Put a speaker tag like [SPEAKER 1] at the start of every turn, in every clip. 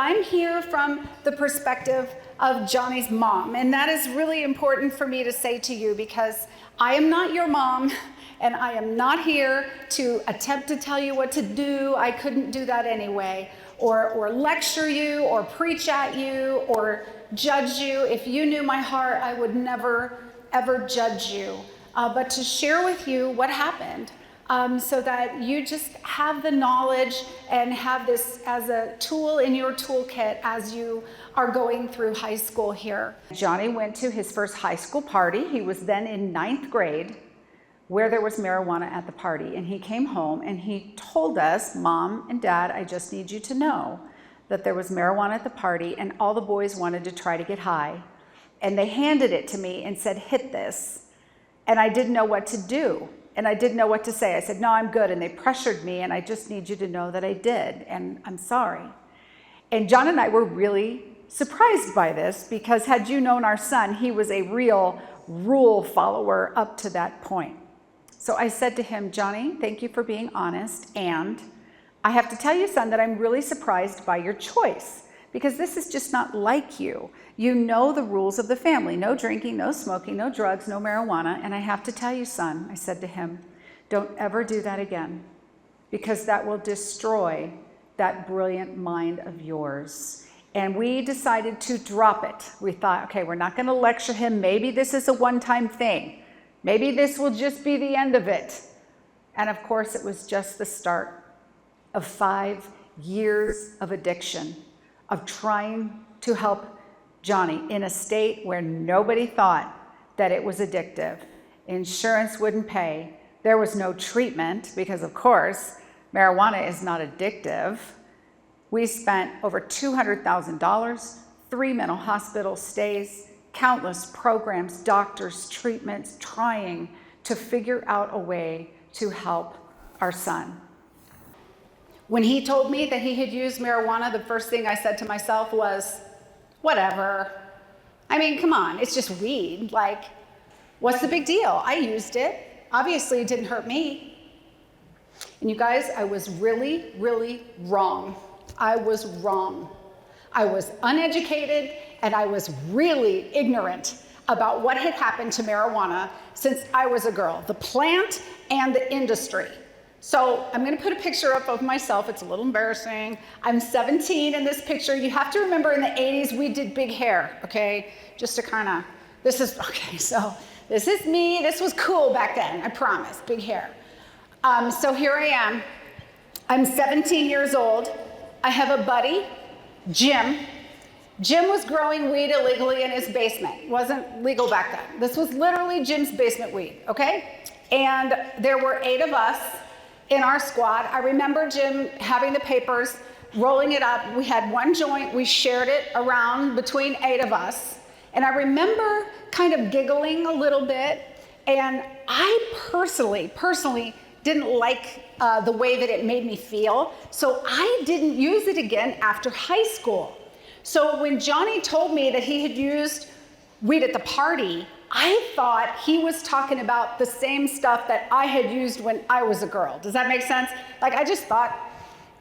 [SPEAKER 1] I'm here from the perspective of Johnny's mom, and that is really important for me to say to you because I am not your mom, and I am not here to attempt to tell you what to do. I couldn't do that anyway, or lecture you, or preach at you, or judge you. If you knew my heart, I would never, ever judge you, but to share with you what happened. So that you just have the knowledge and have this as a tool in your toolkit as you are going through high school here. Johnny went to his first high school party. He was then in 9th grade, where there was marijuana at the party. And he came home and he told us, Mom and Dad, I just need you to know that there was marijuana at the party and all the boys wanted to try to get high. And they handed it to me and said, hit this. And I didn't know what to do. And I didn't know what to say. I said, no, I'm good. And they pressured me, and I just need you to know that I did, and I'm sorry. And John and I were really surprised by this, because had you known our son, he was a real rule follower up to that point. So I said to him, Johnny, thank you for being honest, and I have to tell you, son, that I'm really surprised by your choice, because this is just not like you. You know the rules of the family. No drinking, no smoking, no drugs, no marijuana. And I have to tell you, son, I said to him, don't ever do that again, because that will destroy that brilliant mind of yours. And we decided to drop it. We thought, okay, we're not going to lecture him. Maybe this is a one-time thing. Maybe this will just be the end of it. And of course, it was just the start of 5 years of addiction, of trying to help Johnny in a state where nobody thought that it was addictive. Insurance wouldn't pay. There was no treatment because, of course, marijuana is not addictive. We spent over $200,000, 3 mental hospital stays, countless programs, doctors, treatments, trying to figure out a way to help our son. When he told me that he had used marijuana, the first thing I said to myself was, whatever. I mean, come on, it's just weed. Like, what's the big deal? I used it. Obviously, it didn't hurt me. And you guys, I was really, really wrong. I was wrong. I was uneducated, and I was really ignorant about what had happened to marijuana since I was a girl, the plant and the industry. So I'm going to put a picture up of myself. It's a little embarrassing. I'm 17 in this picture. You have to remember in the 80s, we did big hair, okay? Just to kind of, okay, so this is me. This was cool back then, I promise, big hair. So here I am. I'm 17 years old. I have a buddy, Jim. Jim was growing weed illegally in his basement. It wasn't legal back then. This was literally Jim's basement weed, okay? And there were 8 of us in our squad. I remember Jim having the papers, rolling it up. We had 1 joint. We shared it around between 8 of us. And I remember kind of giggling a little bit. And I personally didn't like the way that it made me feel. So I didn't use it again after high school. So when Johnny told me that he had used weed at the party, I thought he was talking about the same stuff that I had used when I was a girl. Does that make sense? Like, I just thought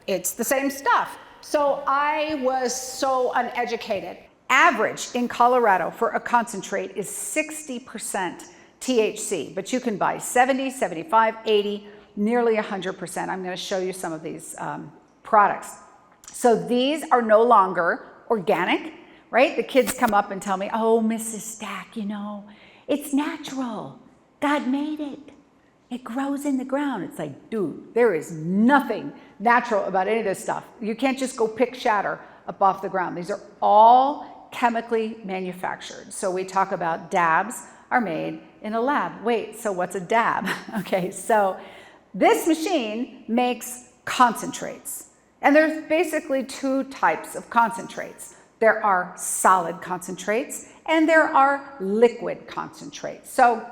[SPEAKER 1] it's the same stuff. So I was so uneducated. Average in Colorado for a concentrate is 60% THC, but you can buy 70, 75, 80, nearly 100%. I'm going to show you some of these products. So these are no longer organic, right? The kids come up and tell me, oh, Mrs. Stack, you know, it's natural. God made it. It grows in the ground. It's like, dude, there is nothing natural about any of this stuff. You can't just go pick shatter up off the ground. These are all chemically manufactured. So we talk about dabs are made in a lab. Wait, so what's a dab? Okay, so this machine makes concentrates. And there's basically 2 types of concentrates. There are solid concentrates and there are liquid concentrates. So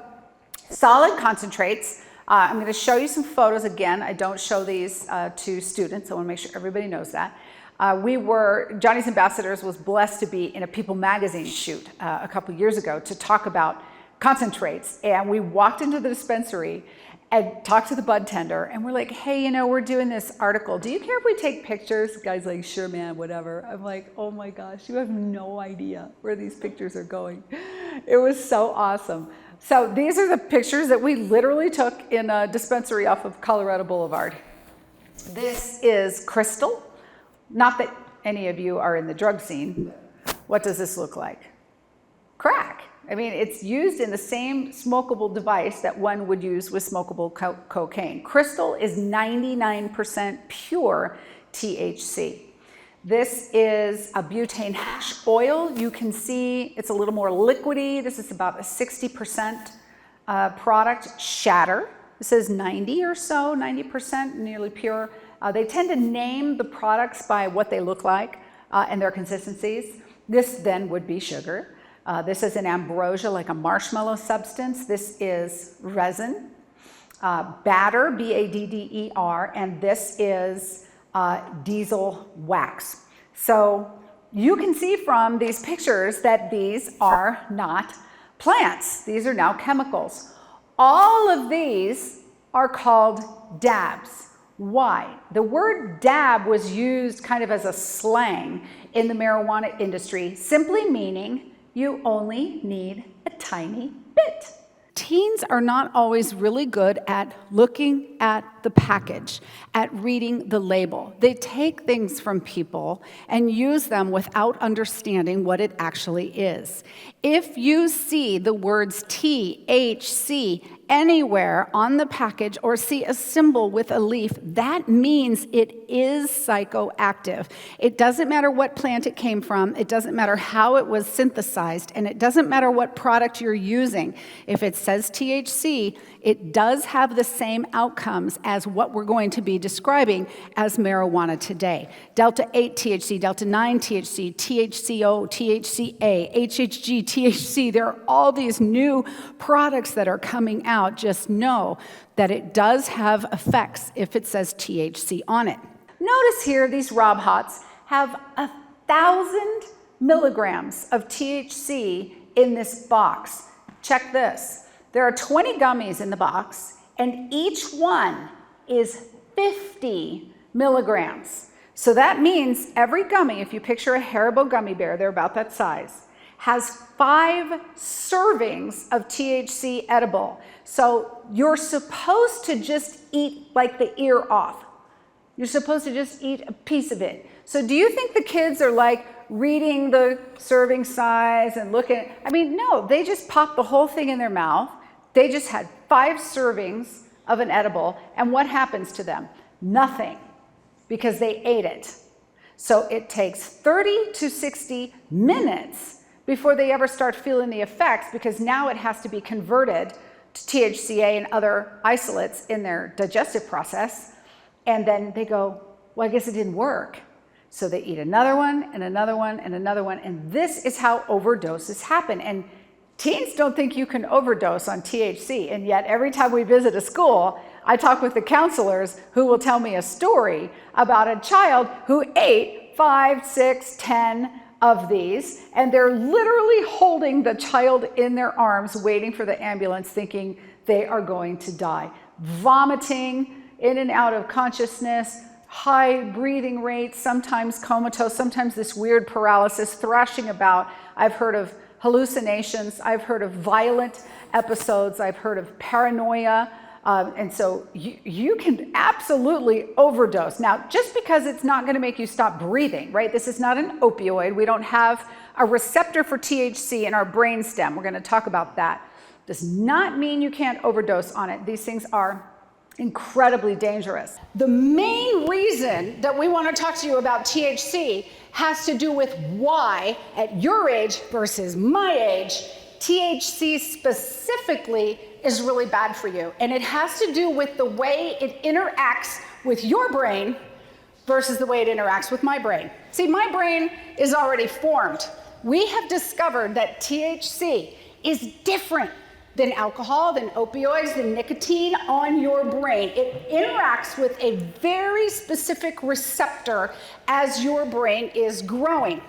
[SPEAKER 1] solid concentrates, I'm going to show you some photos again. I don't show these to students. I want to make sure everybody knows that. Johnny's Ambassadors was blessed to be in a People magazine shoot a couple years ago to talk about concentrates. And we walked into the dispensary and talked to the bud tender, and we're like, hey, you know, we're doing this article. Do you care if we take pictures? The guy's like, sure, man, whatever. I'm like, oh my gosh, you have no idea where these pictures are going. It was so awesome. So these are the pictures that we literally took in a dispensary off of Colorado Boulevard. This is Crystal. Not that any of you are in the drug scene. What does this look like? Crack. I mean, it's used in the same smokable device that one would use with smokable cocaine. Crystal is 99% pure THC. This is a butane hash oil. You can see it's a little more liquidy. This is about a 60% product. Shatter. This is 90 or so, 90%, nearly pure. They tend to name the products by what they look like and their consistencies. This then would be sugar. This is an ambrosia, like a marshmallow substance. This is resin, batter, B-A-D-D-E-R, and this is diesel wax. So you can see from these pictures that these are not plants. These are now chemicals. All of these are called dabs. Why? The word dab was used kind of as a slang in the marijuana industry, simply meaning you only need a tiny bit. Teens are not always really good at looking at the package, at reading the label. They take things from people and use them without understanding what it actually is. If you see the words THC anywhere on the package or see a symbol with a leaf, that means it is psychoactive. It doesn't matter what plant it came from, it doesn't matter how it was synthesized, and it doesn't matter what product you're using. If it says THC, it does have the same outcomes as what we're going to be describing as marijuana today. Delta 8 THC, Delta 9 THC, THCO, THCA, HHG, THC, there are all these new products that are coming out. Just know that it does have effects if it says THC on it. Notice here these Rob Hots have 1,000 milligrams of THC in this box. Check this. There are 20 gummies in the box, and each one is 50 milligrams. So that means every gummy, if you picture a Haribo gummy bear, they're about that size, has 5 servings of THC edible. So you're supposed to just eat like the ear off. You're supposed to just eat a piece of it. So do you think the kids are like reading the serving size and looking? I mean, no, they just pop the whole thing in their mouth. They just had 5 servings of an edible, and what happens to them? Nothing, because they ate it. So it takes 30 to 60 minutes before they ever start feeling the effects, because now it has to be converted to THCA and other isolates in their digestive process. And then they go, well, I guess it didn't work. So they eat another one and another one and another one. And this is how overdoses happen. And teens don't think you can overdose on THC. And yet every time we visit a school, I talk with the counselors who will tell me a story about a child who ate 5, 6, 10 of these, and they're literally holding the child in their arms, waiting for the ambulance, thinking they are going to die. Vomiting, in and out of consciousness, high breathing rates, sometimes comatose, sometimes this weird paralysis, thrashing about. I've heard of hallucinations, I've heard of violent episodes, I've heard of paranoia. And so you can absolutely overdose. Now, just because it's not going to make you stop breathing, right? This is not an opioid. We don't have a receptor for THC in our brainstem. We're going to talk about that. Does not mean you can't overdose on it. These things are incredibly dangerous. The main reason that we want to talk to you about THC has to do with why, at your age versus my age, THC specifically is really bad for you. And it has to do with the way it interacts with your brain versus the way it interacts with my brain. See, my brain is already formed. We have discovered that THC is different than alcohol, than opioids, than nicotine on your brain. It interacts with a very specific receptor as your brain is growing.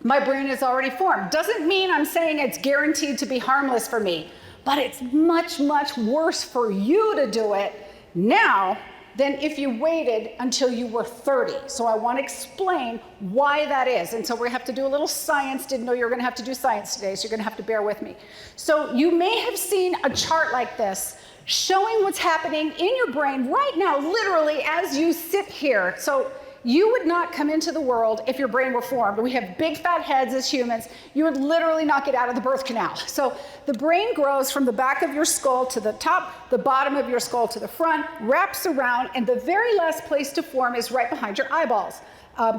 [SPEAKER 1] My brain is already formed. Doesn't mean I'm saying it's guaranteed to be harmless for me, but it's much, much worse for you to do it now than if you waited until you were 30. So I want to explain why that is. And so we have to do a little science. Didn't know you were going to have to do science today, so you're going to have to bear with me. So you may have seen a chart like this showing what's happening in your brain right now, literally as you sit here. So you would not come into the world if your brain were formed. We have big fat heads as humans. You would literally not get out of the birth canal. So the brain grows from the back of your skull to the top, the bottom of your skull to the front, wraps around, and the very last place to form is right behind your eyeballs.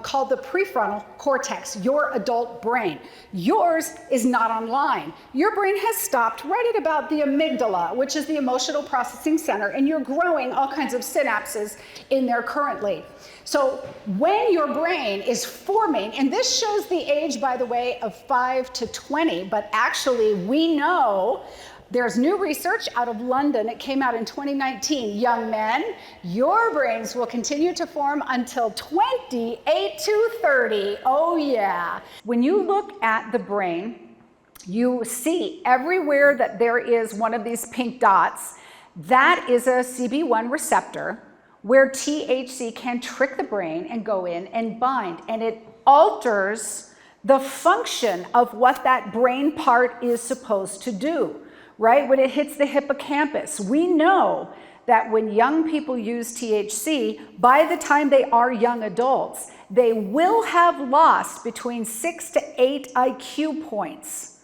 [SPEAKER 1] Called the prefrontal cortex, your adult brain. Yours is not online. Your brain has stopped right at about the amygdala, which is the emotional processing center, and you're growing all kinds of synapses in there currently. So when your brain is forming, and this shows the age, by the way, of 5 to 20, but actually we know there's new research out of London. It came out in 2019. Young men, your brains will continue to form until 28 to 30. Oh yeah. When you look at the brain, you see everywhere that there is one of these pink dots. That is a CB1 receptor where THC can trick the brain and go in and bind. And it alters the function of what that brain part is supposed to do. Right? When it hits the hippocampus, we know that when young people use THC, by the time they are young adults, they will have lost between 6 to 8 IQ points.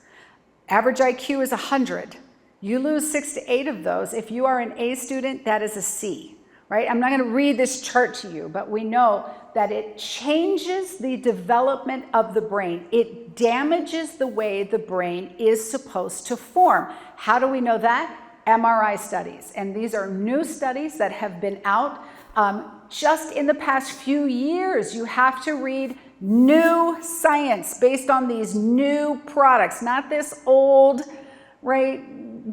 [SPEAKER 1] Average IQ is 100. You lose 6 to 8 of those. If you are an A student, that is a C. Right? I'm not going to read this chart to you, but we know that it changes the development of the brain. It damages the way the brain is supposed to form. How do we know that? MRI studies. And these are new studies that have been out just in the past few years. You have to read new science based on these new products, not this old, right,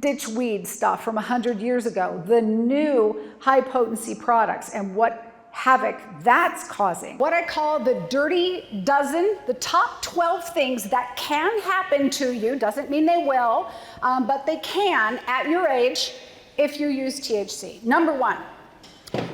[SPEAKER 1] ditchweed stuff from 100 years ago, the new high potency products and what havoc that's causing. What I call the dirty dozen, the top 12 things that can happen to you, doesn't mean they will, but they can at your age if you use THC. Number one,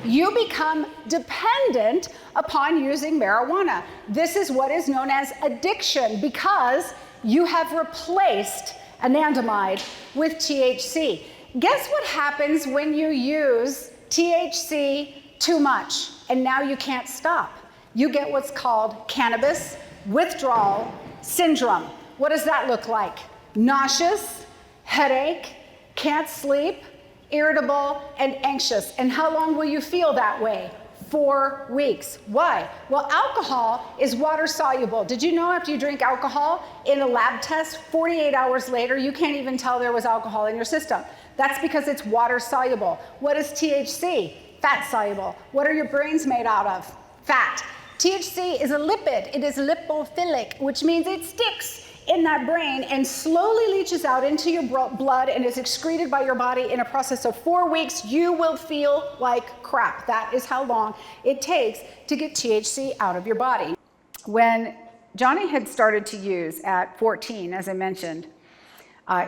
[SPEAKER 1] you become dependent upon using marijuana. This is what is known as addiction because you have replaced anandamide with THC. Guess what happens when you use THC too much and now you can't stop? You get what's called cannabis withdrawal syndrome. What does that look like? Nauseous, headache, can't sleep, irritable, and anxious. And how long will you feel that way? 4 weeks. Why? Well, alcohol is water soluble. Did you know after you drink alcohol in a lab test, 48 hours later, you can't even tell there was alcohol in your system? That's because it's water soluble. What is THC? Fat soluble. What are your brains made out of? Fat. THC is a lipid. It is lipophilic, which means it sticks in that brain and slowly leaches out into your blood and is excreted by your body in a process of 4 weeks. You will feel like crap. That is how long it takes to get THC out of your body. When Johnny had started to use at 14, as I mentioned,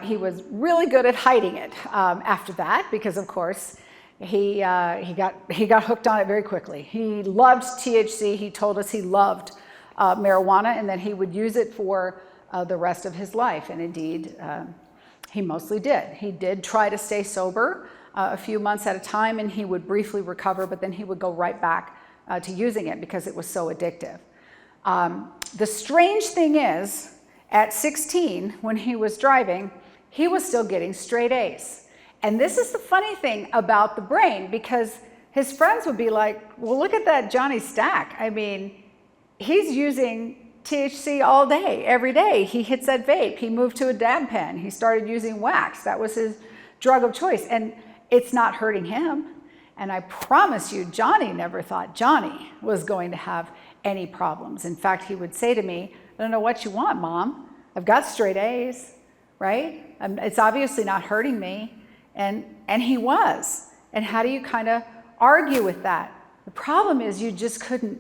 [SPEAKER 1] he was really good at hiding it after that because, of course, he got hooked on it very quickly. He loved THC. He told us he loved marijuana and that he would use it for the rest of his life. And indeed, he mostly did. He did try to stay sober a few months at a time, and he would briefly recover, but then he would go right back to using it because it was so addictive. The strange thing is, at 16, when he was driving, he was still getting straight A's. And this is the funny thing about the brain, because his friends would be like, well, look at that Johnny Stack. I mean, he's using THC all day, every day. He hits that vape. He moved to a dab pen. He started using wax. That was his drug of choice. And it's not hurting him. And I promise you, Johnny never thought Johnny was going to have any problems. In fact, he would say to me, I don't know what you want, Mom. I've got straight A's, right? It's obviously not hurting me. And he was. And how do you kind of argue with that? The problem is you just couldn't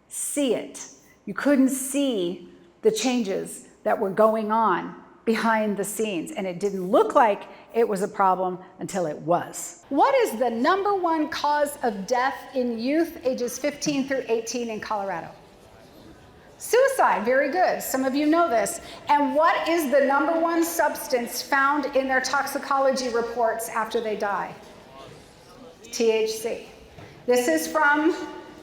[SPEAKER 1] see it. You couldn't see the changes that were going on behind the scenes. And it didn't look like it was a problem until it was. What is the #1 cause of death in youth ages 15 through 18 in Colorado? Suicide, very good. Some of you know this. And what is the #1 substance found in their toxicology reports after they die? THC. This is from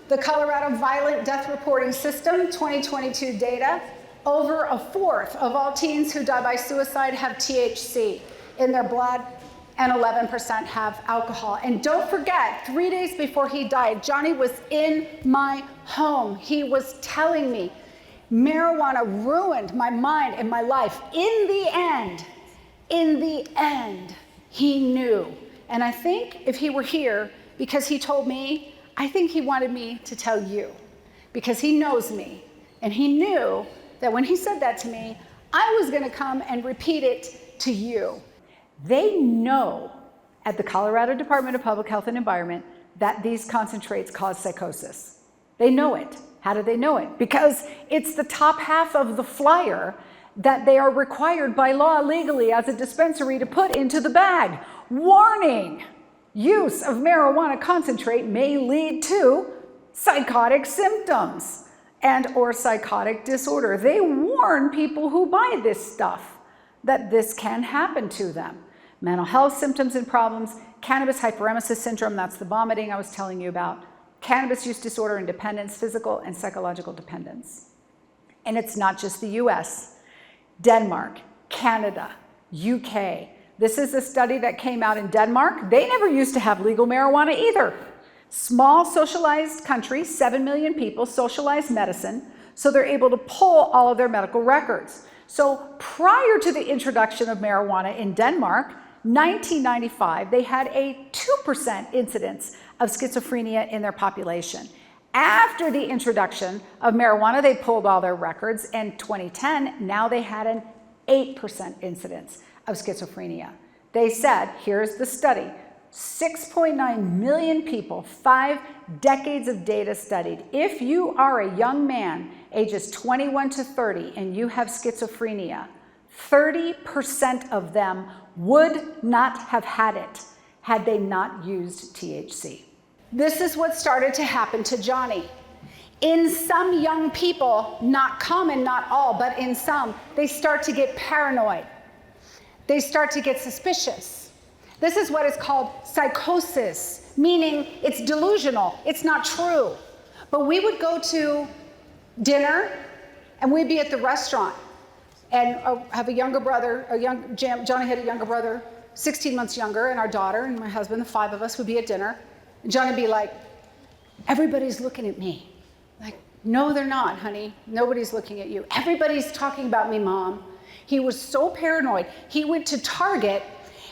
[SPEAKER 1] the Colorado Violent Death Reporting System, 2022 data. Over a fourth of all teens who die by suicide have THC in their blood, and 11% have alcohol. And don't forget, 3 days before he died, Johnny was in my home. He was telling me, marijuana ruined my mind and my life. In the end, he knew. And I think if he were here, because he told me, I think he wanted me to tell you, because he knows me, and he knew that when he said that to me, I was gonna come and repeat it to you. They know at the Colorado Department of Public Health and Environment that these concentrates cause psychosis. They know it. How do they know it? Because it's the top half of the flyer that they are required by law legally as a dispensary to put into the bag. Warning, use of marijuana concentrate may lead to psychotic symptoms and or psychotic disorder. They warn people who buy this stuff that this can happen to them. Mental health symptoms and problems, cannabis hyperemesis syndrome, that's the vomiting I was telling you about, cannabis use disorder and dependence, physical and psychological dependence. And it's not just the US, Denmark, Canada, UK. This is a study that came out in Denmark. They never used to have legal marijuana either. Small socialized country, 7 million people, socialized medicine, so they're able to pull all of their medical records. So prior to the introduction of marijuana in Denmark, 1995, they had a 2% incidence of schizophrenia in their population. After the introduction of marijuana, they pulled all their records. In 2010, now they had an 8% incidence of schizophrenia. They said, here's the study, 6.9 million people, 5 decades of data studied. If you are a young man, ages 21 to 30, and you have schizophrenia, 30% of them would not have had it had they not used THC. This is what started to happen to Johnny. In some young people, not common, not all, but in some, they start to get paranoid. They start to get suspicious. This is what is called psychosis, meaning it's delusional, it's not true. But we would go to dinner and we'd be at the restaurant and have a younger brother, Johnny had a younger brother, 16 months younger, and our daughter and my husband, the 5 of us would be at dinner. And Johnny would be like, everybody's looking at me. Like, no, they're not, honey. Nobody's looking at you. Everybody's talking about me, Mom. He was so paranoid. He went to Target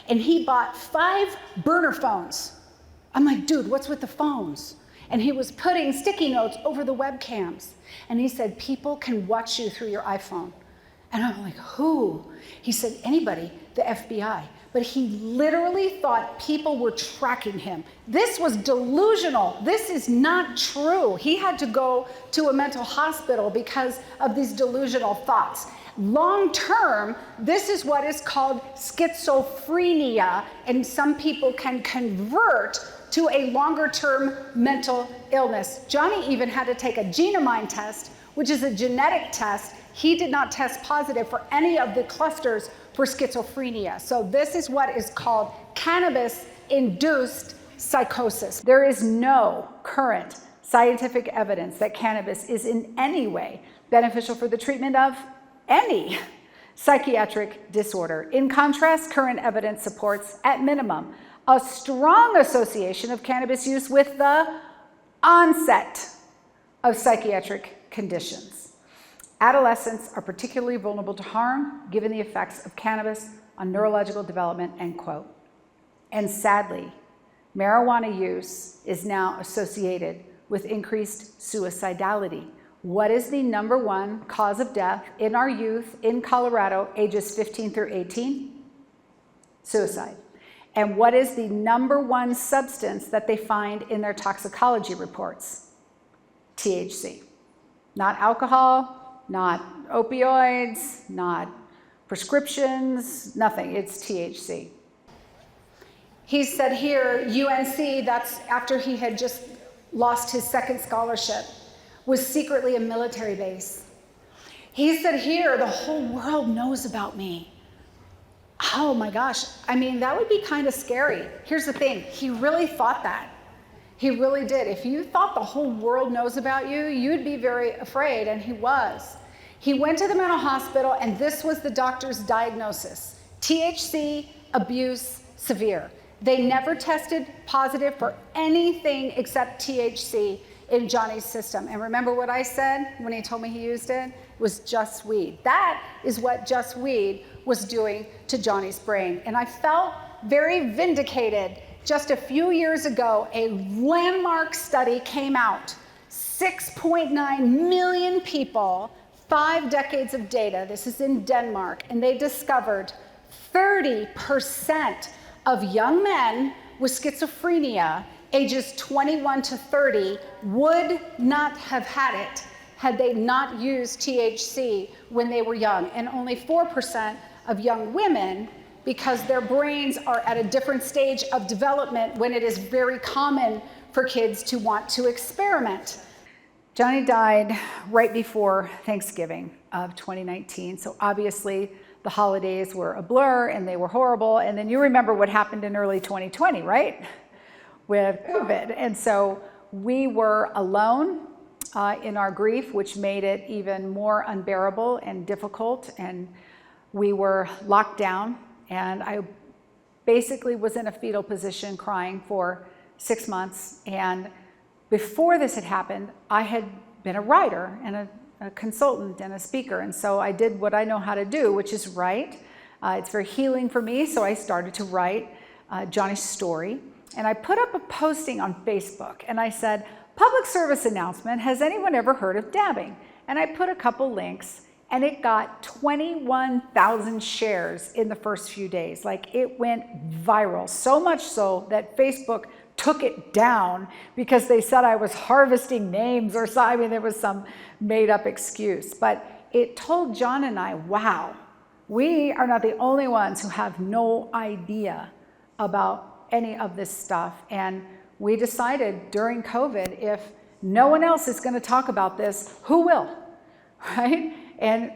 [SPEAKER 1] and he bought 5 burner phones. I'm like, dude, what's with the phones? And he was putting sticky notes over the webcams. And he said, people can watch you through your iPhone. And I'm like, who? He said, anybody, the FBI. But he literally thought people were tracking him. This was delusional. This is not true. He had to go to a mental hospital because of these delusional thoughts. Long term, this is what is called schizophrenia, and some people can convert to a longer term mental illness. Johnny even had to take a genomine test, which is a genetic test. He did not test positive for any of the clusters for schizophrenia. So this is what is called cannabis-induced psychosis. There is no current scientific evidence that cannabis is in any way beneficial for the treatment of any psychiatric disorder. In contrast, current evidence supports, at minimum, a strong association of cannabis use with the onset of psychiatric conditions. Adolescents are particularly vulnerable to harm given the effects of cannabis on neurological development, end quote. And sadly, marijuana use is now associated with increased suicidality. What is the #1 cause of death in our youth in Colorado, ages 15 through 18? Suicide. And what is the #1 substance that they find in their toxicology reports? THC. Not alcohol, not opioids, not prescriptions, nothing. It's THC. He said here, UNC, that's after he had just lost his second scholarship, was secretly a military base. He said here, the whole world knows about me. Oh my gosh, I mean, that would be kind of scary. Here's the thing, he really thought that. He really did. If you thought the whole world knows about you, you'd be very afraid, and he was. He went to the mental hospital, and this was the doctor's diagnosis: THC abuse severe. They never tested positive for anything except THC in Johnny's system. And remember what I said when he told me he used it? It was just weed. That is what just weed was doing to Johnny's brain. And I felt very vindicated. Just a few years ago, a landmark study came out. 6.9 million people, 5 decades of data. This is in Denmark. And they discovered 30% of young men with schizophrenia, ages 21 to 30, would not have had it had they not used THC when they were young. And only 4% of young women, because their brains are at a different stage of development when it is very common for kids to want to experiment. Johnny died right before Thanksgiving of 2019. So obviously the holidays were a blur and they were horrible. And then you remember what happened in early 2020, right? With COVID. And so we were alone in our grief, which made it even more unbearable and difficult. And we were locked down. And I basically was in a fetal position crying for 6 months. And before this had happened, I had been a writer and a consultant and a speaker. And so I did what I know how to do, which is write. It's very healing for me. So I started to write Johnny's story. And I put up a posting on Facebook and I said, public service announcement, has anyone ever heard of dabbing? And I put a couple links. And it got 21,000 shares in the first few days. Like, it went viral, so much so that Facebook took it down because they said I was harvesting names or something. I mean, there was some made up excuse. But it told John and I, wow, we are not the only ones who have no idea about any of this stuff. And we decided during COVID, if no one else is going to talk about this, who will, right? And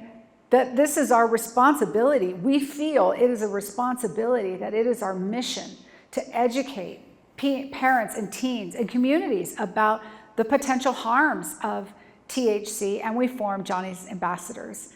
[SPEAKER 1] that this is our responsibility. We feel it is a responsibility, that it is our mission to educate parents and teens and communities about the potential harms of THC, and we formed Johnny's Ambassadors.